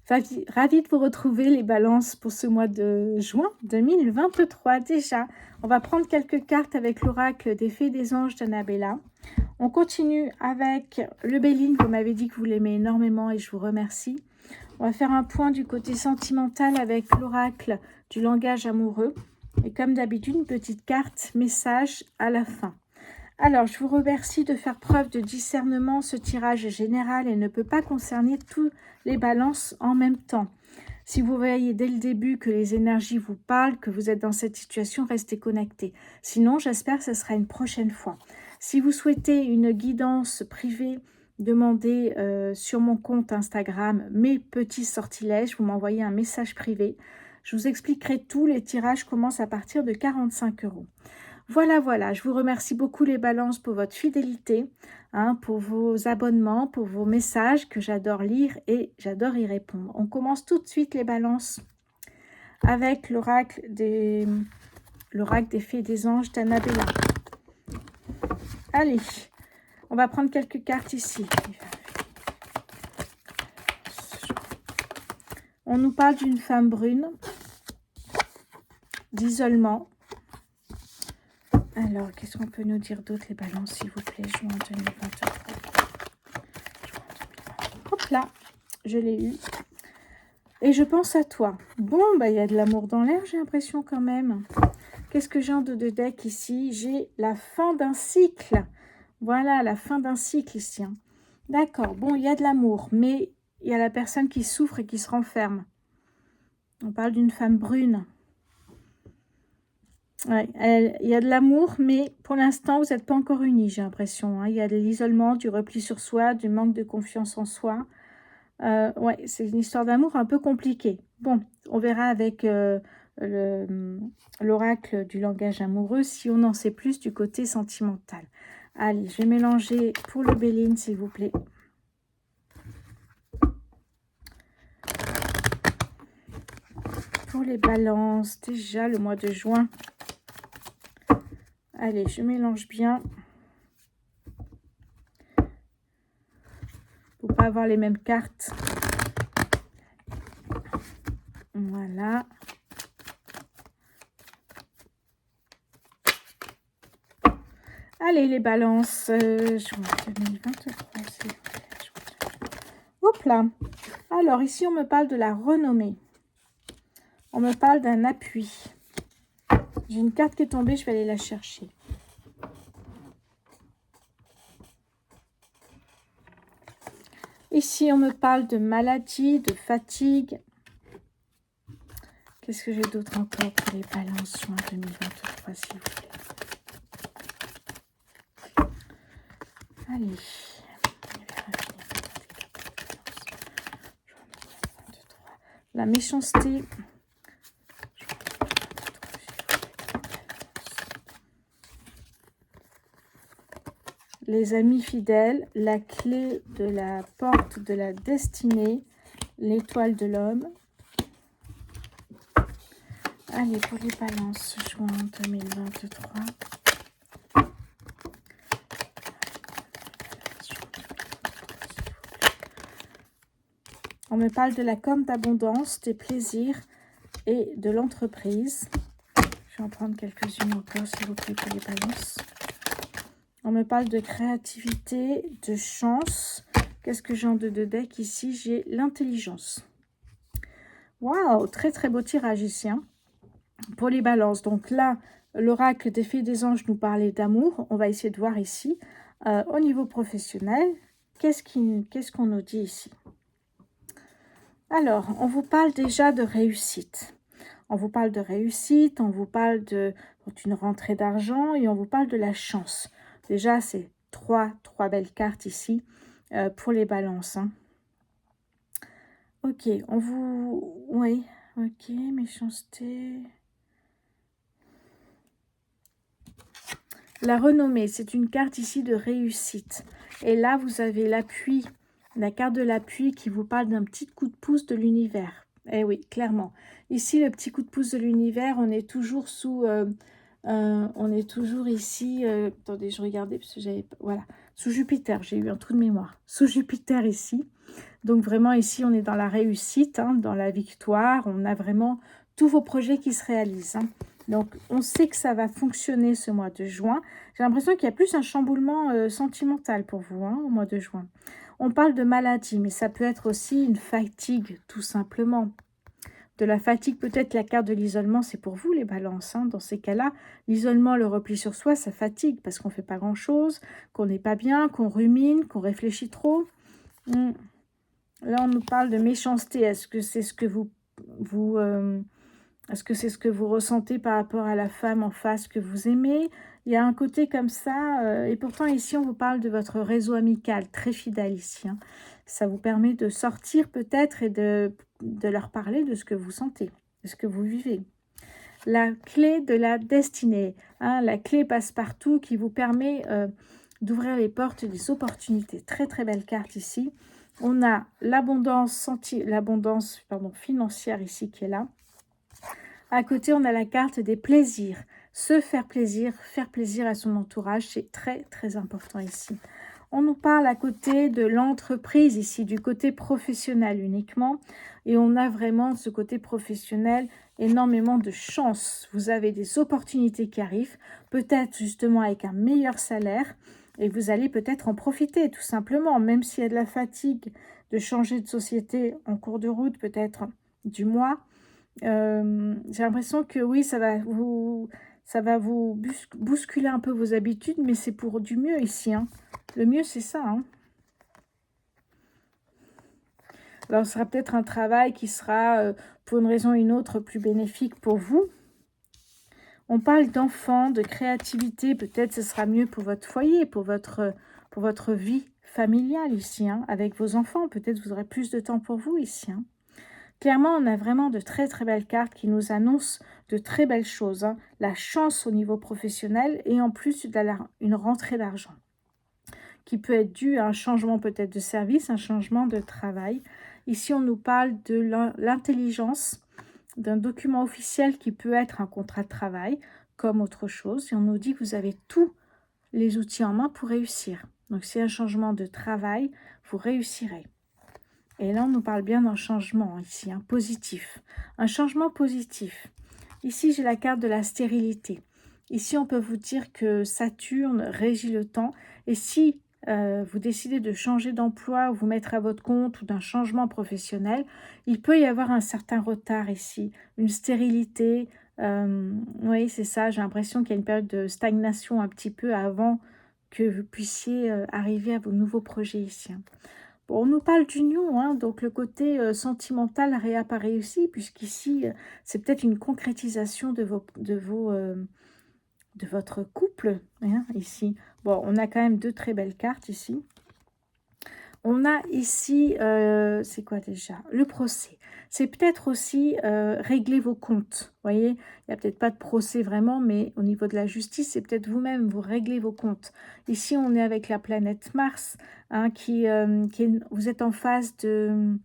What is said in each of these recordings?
Ravie de vous retrouver les balances pour ce mois de juin 2023 déjà. On va prendre quelques cartes avec l'oracle des fées des anges d'Annabella. On continue avec le Béline, vous m'avez dit que vous l'aimez énormément et je vous remercie. On va faire un point du côté sentimental avec l'oracle du langage amoureux. Et comme d'habitude, une petite carte message à la fin. Alors, je vous remercie de faire preuve de discernement. Ce tirage est général et ne peut pas concerner tous les balances en même temps. Si vous voyez dès le début que les énergies vous parlent, que vous êtes dans cette situation, restez connectés. Sinon, j'espère que ce sera une prochaine fois. Si vous souhaitez une guidance privée, demandez sur mon compte Instagram mes petits sortilèges. Vous m'envoyez un message privé. Je vous expliquerai tout. Les tirages commencent à partir de 45 €. Voilà, je vous remercie beaucoup les balances pour votre fidélité, pour vos abonnements, pour vos messages que j'adore lire et j'adore y répondre. On commence tout de suite les balances avec l'oracle des fées et des anges d'Annabella. Allez, on va prendre quelques cartes ici. On nous parle d'une femme brune, d'isolement. Alors, qu'est-ce qu'on peut nous dire d'autre, les balances, s'il vous plaît, juin 2023. Hop là, je l'ai eu. Et je pense à toi. Bon, bah, il y a de l'amour dans l'air, j'ai l'impression quand même. Qu'est-ce que j'ai en deux de deck ici? J'ai la fin d'un cycle. Voilà, la fin d'un cycle ici. D'accord, bon, il y a de l'amour, mais il y a la personne qui souffre et qui se renferme. On parle d'une femme brune. Ouais, il y a de l'amour, mais pour l'instant, vous n'êtes pas encore unis, j'ai l'impression. Il y a de l'isolement, du repli sur soi, du manque de confiance en soi. Ouais, c'est une histoire d'amour un peu compliquée. Bon, on verra avec l'oracle du langage amoureux si on en sait plus du côté sentimental. Allez, je vais mélanger pour le Béline, s'il vous plaît. Pour les balances, déjà le mois de juin. Allez, je mélange bien. Pour pas avoir les mêmes cartes. Voilà. Allez, les balances. Juin 2023. Hop là. Alors, ici, on me parle de la renommée. On me parle d'un appui. J'ai une carte qui est tombée, je vais aller la chercher. Ici, on me parle de maladie, de fatigue. Qu'est-ce que j'ai d'autre encore pour les balances juin 2023, s'il vous plaît? Allez. La méchanceté. Les amis fidèles, la clé de la porte de la destinée, l'étoile de l'homme. Allez, pour les balances, juin 2023. On me parle de la com d'abondance, des plaisirs et de l'entreprise. Je vais en prendre quelques-unes encore, s'il vous plaît, pour les balances. On me parle de créativité, de chance. Qu'est-ce que j'ai en deux de deck ici? J'ai l'intelligence. Waouh, très très beau tirage ici. Pour les balances, donc là, l'oracle des fées et des anges nous parlait d'amour. On va essayer de voir ici, au niveau professionnel, qu'est-ce qu'on nous dit ici? Alors, on vous parle déjà de réussite. On vous parle de réussite, on vous parle d'une rentrée d'argent et on vous parle de la chance. Déjà, c'est trois belles cartes ici pour les balances. Ok, on vous... Oui, ok, méchanceté. La renommée, c'est une carte ici de réussite. Et là, vous avez l'appui, la carte de l'appui qui vous parle d'un petit coup de pouce de l'univers. Eh oui, clairement. Ici, le petit coup de pouce de l'univers, on est toujours sous... on est toujours ici... attendez, je regardais parce que j'avais... Voilà. sous Jupiter, j'ai eu un trou de mémoire, sous Jupiter ici. Donc vraiment ici, on est dans la réussite, hein, dans la victoire, on a vraiment tous vos projets qui se réalisent. Hein. Donc on sait que ça va fonctionner ce mois de juin. J'ai l'impression qu'il y a plus un chamboulement sentimental pour vous hein, au mois de juin. On parle de maladie, mais ça peut être aussi une fatigue, tout simplement. De la fatigue, peut-être la carte de l'isolement, c'est pour vous les balances. Hein. Dans ces cas-là, l'isolement, le repli sur soi, ça fatigue parce qu'on ne fait pas grand-chose, qu'on n'est pas bien, qu'on rumine, qu'on réfléchit trop. Là, on nous parle de méchanceté. Est-ce que c'est ce que est-ce que c'est ce que vous ressentez par rapport à la femme en face que vous aimez? Il y a un côté comme ça. Et pourtant, ici, on vous parle de votre réseau amical, très fidèle ici. Hein. Ça vous permet de sortir peut-être et de leur parler de ce que vous sentez, de ce que vous vivez. La clé de la destinée, hein, la clé passe-partout qui vous permet d'ouvrir les portes des opportunités. Très, très belle carte ici. On a l'abondance financière ici qui est là. À côté, on a la carte des plaisirs. Se faire plaisir à son entourage, c'est très, très important ici. On nous parle à côté de l'entreprise ici, du côté professionnel uniquement. Et on a vraiment ce côté professionnel, énormément de chance. Vous avez des opportunités qui arrivent, peut-être justement avec un meilleur salaire. Et vous allez peut-être en profiter tout simplement, même s'il y a de la fatigue de changer de société en cours de route, peut-être du mois. J'ai l'impression que oui, ça va vous bousculer un peu vos habitudes, mais c'est pour du mieux ici. Hein. Le mieux, c'est ça. Hein. Alors, ce sera peut-être un travail qui sera, pour une raison ou une autre, plus bénéfique pour vous. On parle d'enfants, de créativité. Peut-être ce sera mieux pour votre foyer, pour votre vie familiale ici, hein, avec vos enfants. Peut-être vous aurez plus de temps pour vous ici. Hein. Clairement, on a vraiment de très très belles cartes qui nous annoncent de très belles choses. Hein. La chance au niveau professionnel et en plus une rentrée d'argent qui peut être due à un changement peut-être de service, un changement de travail. Ici, on nous parle de l'intelligence, d'un document officiel qui peut être un contrat de travail comme autre chose. Et on nous dit que vous avez tous les outils en main pour réussir. Donc, c'est un changement de travail, vous réussirez. Et là, on nous parle bien d'un changement ici, hein, positif. Un changement positif. Ici, j'ai la carte de la stérilité. Ici, on peut vous dire que Saturne régit le temps. Et si vous décidez de changer d'emploi ou vous mettre à votre compte ou d'un changement professionnel, il peut y avoir un certain retard ici, une stérilité. Oui, c'est ça, j'ai l'impression qu'il y a une période de stagnation un petit peu avant que vous puissiez arriver à vos nouveaux projets ici. Bon, on nous parle d'union, hein, donc le côté sentimental réapparaît aussi, puisqu'ici, c'est peut-être une concrétisation de votre couple, hein, ici. Bon, on a quand même deux très belles cartes ici. On a ici, c'est quoi déjà? Le procès. C'est peut-être aussi régler vos comptes. Vous voyez, il n'y a peut-être pas de procès vraiment, mais au niveau de la justice, c'est peut-être vous-même, vous réglez vos comptes. Ici, on est avec la planète Mars, hein, vous êtes en phase de...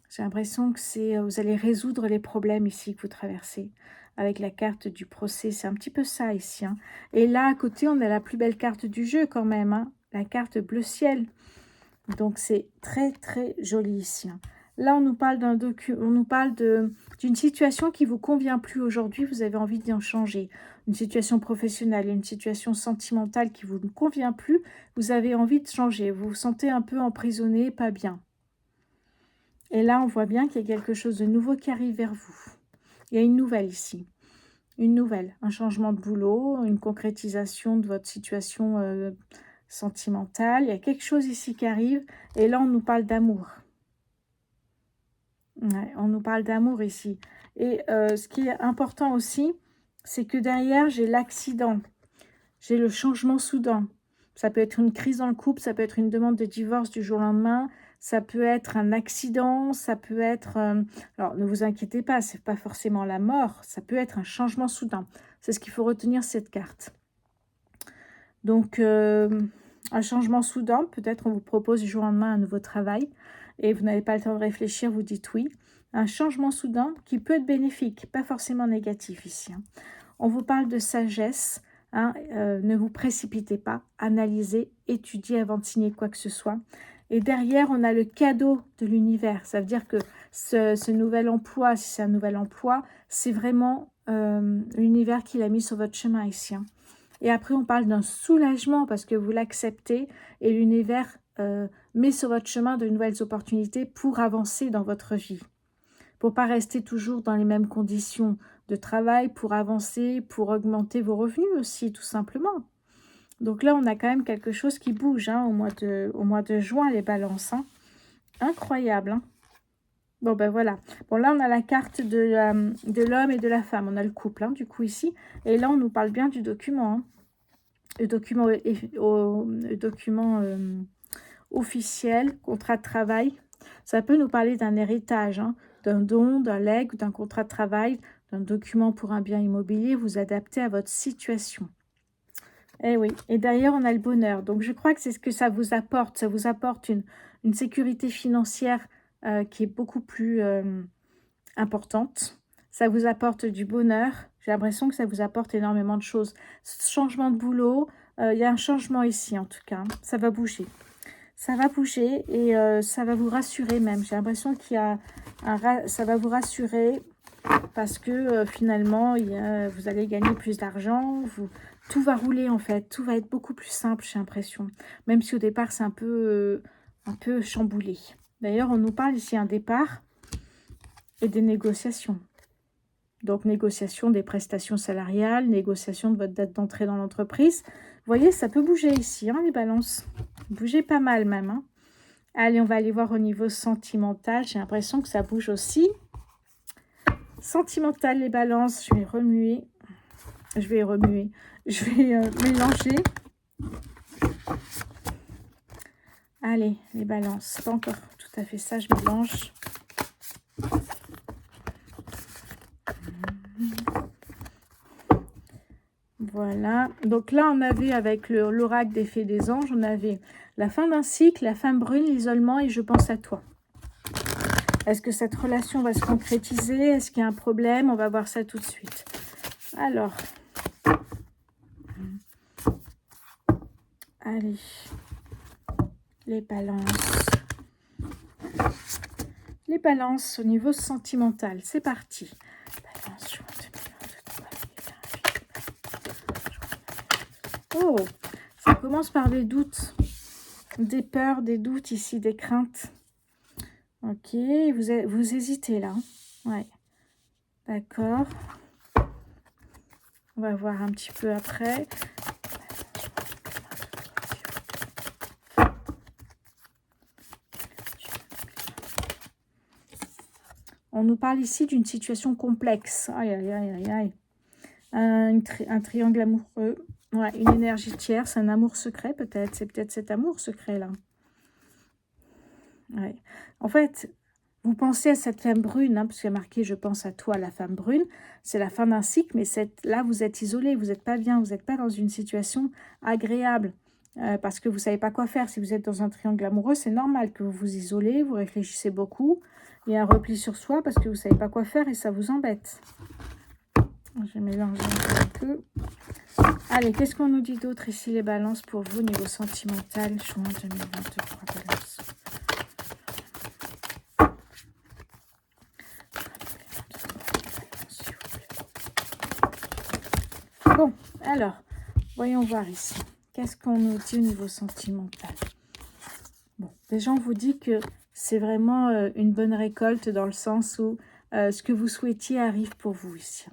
J'ai l'impression que vous allez résoudre les problèmes ici que vous traversez. Avec la carte du procès, c'est un petit peu ça ici. Hein. Et là, à côté, on a la plus belle carte du jeu quand même, hein, la carte bleu ciel. Donc, c'est très, très joli ici. Hein. Là, on nous parle d'une situation qui ne vous convient plus aujourd'hui. Vous avez envie d'en changer. Une situation professionnelle, une situation sentimentale qui ne vous convient plus. Vous avez envie de changer. Vous vous sentez un peu emprisonné, pas bien. Et là, on voit bien qu'il y a quelque chose de nouveau qui arrive vers vous. Il y a une nouvelle ici. Une nouvelle. Un changement de boulot, une concrétisation de votre situation sentimentale. Il y a quelque chose ici qui arrive. Et là, on nous parle d'amour. Ouais, on nous parle d'amour ici. Et ce qui est important aussi, c'est que derrière, j'ai l'accident. J'ai le changement soudain. Ça peut être une crise dans le couple, ça peut être une demande de divorce du jour au lendemain, ça peut être un accident, ça peut être... alors, ne vous inquiétez pas, ce n'est pas forcément la mort, ça peut être un changement soudain. C'est ce qu'il faut retenir, cette carte. Donc, un changement soudain, peut-être on vous propose du jour au lendemain un nouveau travail, et vous n'avez pas le temps de réfléchir, vous dites oui. Un changement soudain qui peut être bénéfique, pas forcément négatif ici. Hein. On vous parle de sagesse, Hein, ne vous précipitez pas, analysez, étudiez avant de signer quoi que ce soit. Et derrière, on a le cadeau de l'univers. Ça veut dire que ce nouvel emploi, si c'est un nouvel emploi, c'est vraiment l'univers qui l'a mis sur votre chemin ici. Hein. Et après, on parle d'un soulagement parce que vous l'acceptez et l'univers met sur votre chemin de nouvelles opportunités pour avancer dans votre vie. Pour ne pas rester toujours dans les mêmes conditions de travail, pour avancer, pour augmenter vos revenus aussi, tout simplement. Donc là, on a quand même quelque chose qui bouge hein, au mois de juin, les balances. Hein. Incroyable. Hein. Bon, ben voilà. Bon, là, on a la carte de l'homme et de la femme. On a le couple, hein, du coup, ici. Et là, on nous parle bien du document. Hein. Le document officiel, contrat de travail. Ça peut nous parler d'un héritage, hein, d'un don, d'un legs, d'un contrat de travail, d'un document pour un bien immobilier. Vous adaptez à votre situation. Eh oui, et d'ailleurs, on a le bonheur. Donc, je crois que c'est ce que ça vous apporte. Ça vous apporte une sécurité financière qui est beaucoup plus importante. Ça vous apporte du bonheur. J'ai l'impression que ça vous apporte énormément de choses. Changement de boulot, il y a un changement ici en tout cas. Ça va bouger. Ça va bouger et ça va vous rassurer même. J'ai l'impression qu'il y a ça va vous rassurer parce que finalement, vous allez gagner plus d'argent. Tout va rouler en fait. Tout va être beaucoup plus simple, j'ai l'impression. Même si au départ, c'est un peu chamboulé. D'ailleurs, on nous parle ici d'un départ et des négociations. Donc, négociation des prestations salariales, négociation de votre date d'entrée dans l'entreprise. Vous voyez, ça peut bouger ici, hein, les balances. Bouger pas mal même. Hein. Allez, on va aller voir au niveau sentimental. J'ai l'impression que ça bouge aussi. Sentimental, les balances. Je vais remuer. Je vais mélanger. Allez, les balances. Pas encore tout à fait ça, je mélange. Voilà, donc là on avait avec l'oracle des fées des anges, on avait la fin d'un cycle, la femme brune, l'isolement et je pense à toi. Est-ce que cette relation va se concrétiser? Est-ce qu'il y a un problème? On va voir ça tout de suite. Alors, allez, les balances. Les balances au niveau sentimental, c'est parti. Balance, oh, ça commence par des doutes, des peurs, des doutes ici, des craintes. Ok, vous hésitez là. Ouais, d'accord. On va voir un petit peu après. On nous parle ici d'une situation complexe. Aïe, aïe, aïe, aïe, aïe. Un triangle amoureux. Ouais, une énergie tierce, un amour secret peut-être. C'est peut-être cet amour secret-là. Ouais. En fait, vous pensez à cette femme brune, hein, parce qu'il y a marqué « Je pense à toi, la femme brune ». C'est la fin d'un cycle, mais là, vous êtes isolé, vous n'êtes pas bien, vous n'êtes pas dans une situation agréable. Parce que vous ne savez pas quoi faire. Si vous êtes dans un triangle amoureux, c'est normal que vous vous isolez, vous réfléchissez beaucoup. Il y a un repli sur soi parce que vous ne savez pas quoi faire et ça vous embête. Je vais mélanger un peu. Allez, qu'est-ce qu'on nous dit d'autre ici, les balances, pour vous, niveau sentimental, juin 2023, balance. Bon, alors, voyons voir ici. Qu'est-ce qu'on nous dit au niveau sentimental? Bon, déjà, on vous dit que c'est vraiment une bonne récolte dans le sens où ce que vous souhaitiez arrive pour vous ici.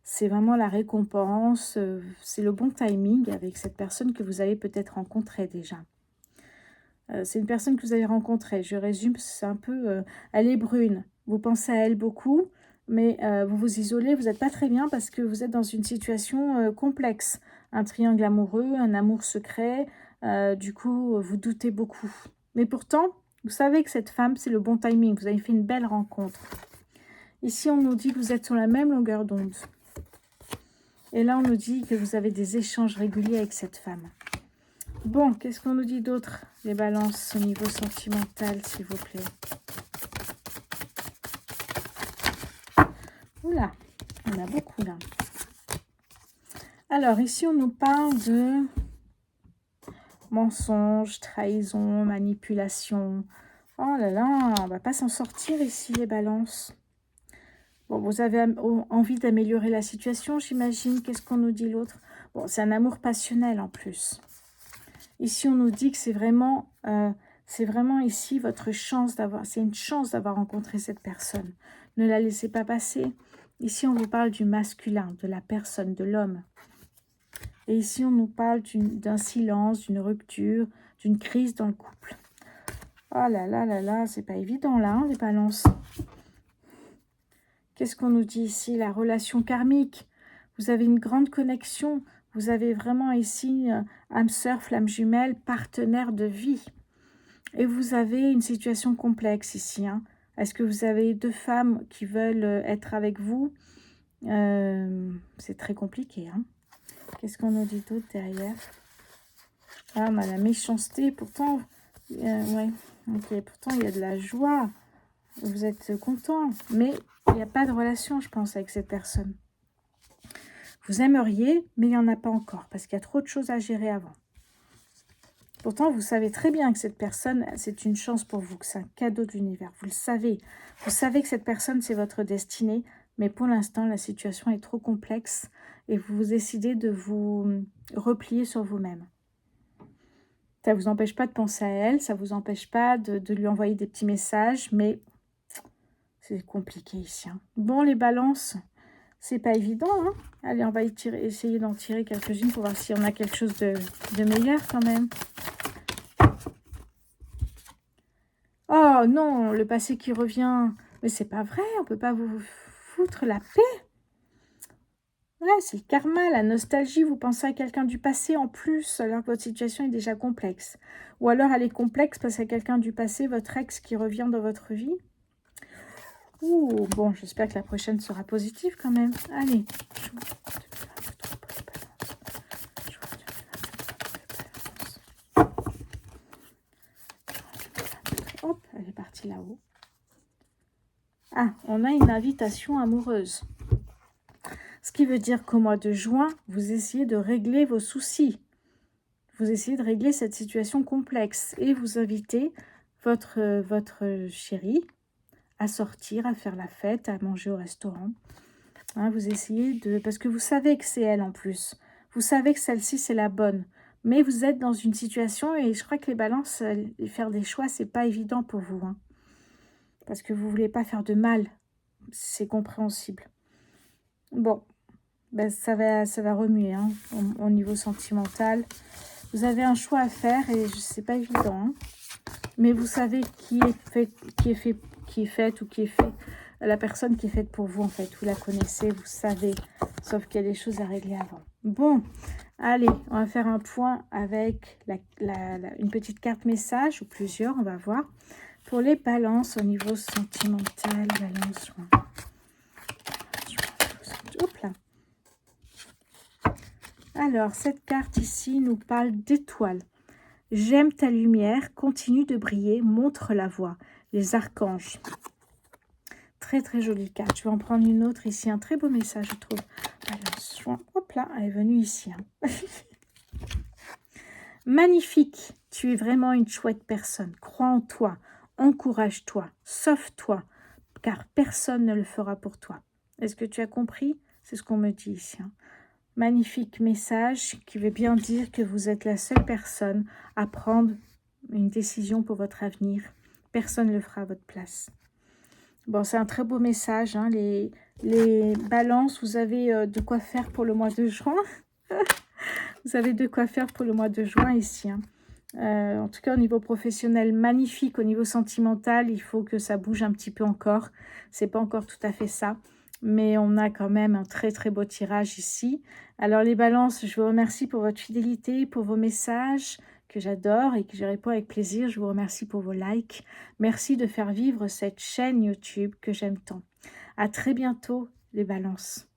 C'est vraiment la récompense, c'est le bon timing avec cette personne que vous avez peut-être rencontrée déjà. C'est une personne que vous avez rencontrée, je résume, c'est un peu... elle est brune, vous pensez à elle beaucoup, mais vous vous isolez, vous n'êtes pas très bien parce que vous êtes dans une situation complexe. Un triangle amoureux, un amour secret, du coup, vous doutez beaucoup. Mais pourtant, vous savez que cette femme, c'est le bon timing, vous avez fait une belle rencontre. Ici, on nous dit que vous êtes sur la même longueur d'onde. Et là, on nous dit que vous avez des échanges réguliers avec cette femme. Bon, qu'est-ce qu'on nous dit d'autre? Les balances au niveau sentimental, s'il vous plaît. Oula, on a beaucoup là. Alors, ici, on nous parle de mensonges, trahison, manipulation. Oh là là, on va pas s'en sortir ici, les balances. Bon, vous avez envie d'améliorer la situation, j'imagine. Qu'est-ce qu'on nous dit l'autre? Bon, c'est un amour passionnel en plus. Ici, on nous dit que c'est vraiment ici votre chance d'avoir, c'est une chance d'avoir rencontré cette personne. Ne la laissez pas passer. Ici, on vous parle du masculin, de la personne, de l'homme. Et ici, on nous parle d'un silence, d'une rupture, d'une crise dans le couple. Oh là là là là, c'est pas évident là, hein, les balances. Qu'est-ce qu'on nous dit ici? La relation karmique. Vous avez une grande connexion. Vous avez vraiment ici âme sœur, flamme jumelle, partenaire de vie. Et vous avez une situation complexe ici. Hein. Est-ce que vous avez deux femmes qui veulent être avec vous? C'est très compliqué. Hein. Qu'est-ce qu'on nous dit d'autre derrière? Ah, on a la méchanceté. Pourtant, ouais, okay, pourtant, il y a de la joie. Vous êtes content. Mais il n'y a pas de relation, je pense, avec cette personne. Vous aimeriez, mais il n'y en a pas encore. Parce qu'il y a trop de choses à gérer avant. Pourtant, vous savez très bien que cette personne, c'est une chance pour vous, que c'est un cadeau de l'univers. Vous le savez. Vous savez que cette personne, c'est votre destinée. Mais pour l'instant, la situation est trop complexe. Et vous décidez de vous replier sur vous-même. Ça ne vous empêche pas de penser à elle. Ça ne vous empêche pas de lui envoyer des petits messages. Mais c'est compliqué ici. Hein. Bon, les balances, c'est pas évident. Hein. Allez, on va essayer d'en tirer quelques-unes pour voir si on a quelque chose de meilleur quand même. Oh non, le passé qui revient. Mais c'est pas vrai, on peut pas vous foutre la paix. Ouais, c'est le karma, la nostalgie. Vous pensez à quelqu'un du passé en plus, alors que votre situation est déjà complexe. Ou alors elle est complexe parce qu'il y a quelqu'un du passé, votre ex, qui revient dans votre vie. Ouh, bon, j'espère que la prochaine sera positive quand même. Allez. Hop, elle est partie là-haut. Ah, on a une invitation amoureuse. Ce qui veut dire qu'au mois de juin, vous essayez de régler vos soucis. Vous essayez de régler cette situation complexe et vous invitez votre chérie à sortir, à faire la fête, à manger au restaurant. Hein, vous essayez de... Parce que vous savez que c'est elle en plus. Vous savez que celle-ci, c'est la bonne. Mais vous êtes dans une situation, et je crois que les balances, faire des choix, c'est pas évident pour vous. Hein, parce que vous ne voulez pas faire de mal. C'est compréhensible. Bon, ben, ça va remuer hein, au niveau sentimental. Vous avez un choix à faire et c'est pas évident. Hein. Mais vous savez qui est faite ou qui est fait. La personne qui est faite pour vous, en fait. Vous la connaissez, vous savez. Sauf qu'il y a des choses à régler avant. Bon, allez, on va faire un point avec une petite carte message ou plusieurs, on va voir. Pour les balances au niveau sentimental, balance. Hop là. Alors, cette carte ici nous parle d'étoiles. J'aime ta lumière, continue de briller, montre la voie. Les archanges. Très, très jolie carte. Je vais en prendre une autre ici. Un très beau message, je trouve. Alors, hop là, elle est venue ici. Hein. Magnifique. Tu es vraiment une chouette personne. Crois en toi. Encourage-toi. Sauve-toi. Car personne ne le fera pour toi. Est-ce que tu as compris? C'est ce qu'on me dit ici. Hein. Magnifique message qui veut bien dire que vous êtes la seule personne à prendre une décision pour votre avenir. Personne ne le fera à votre place. Bon, c'est un très beau message. Hein. Les balances, vous avez de quoi faire pour le mois de juin. Vous avez de quoi faire pour le mois de juin ici. Hein. En tout cas, au niveau professionnel, magnifique. Au niveau sentimental, il faut que ça bouge un petit peu encore. C'est pas encore tout à fait ça. Mais on a quand même un très très beau tirage ici. Alors les balances, je vous remercie pour votre fidélité, pour vos messages que j'adore et que je réponds avec plaisir. Je vous remercie pour vos likes. Merci de faire vivre cette chaîne YouTube que j'aime tant. À très bientôt les balances.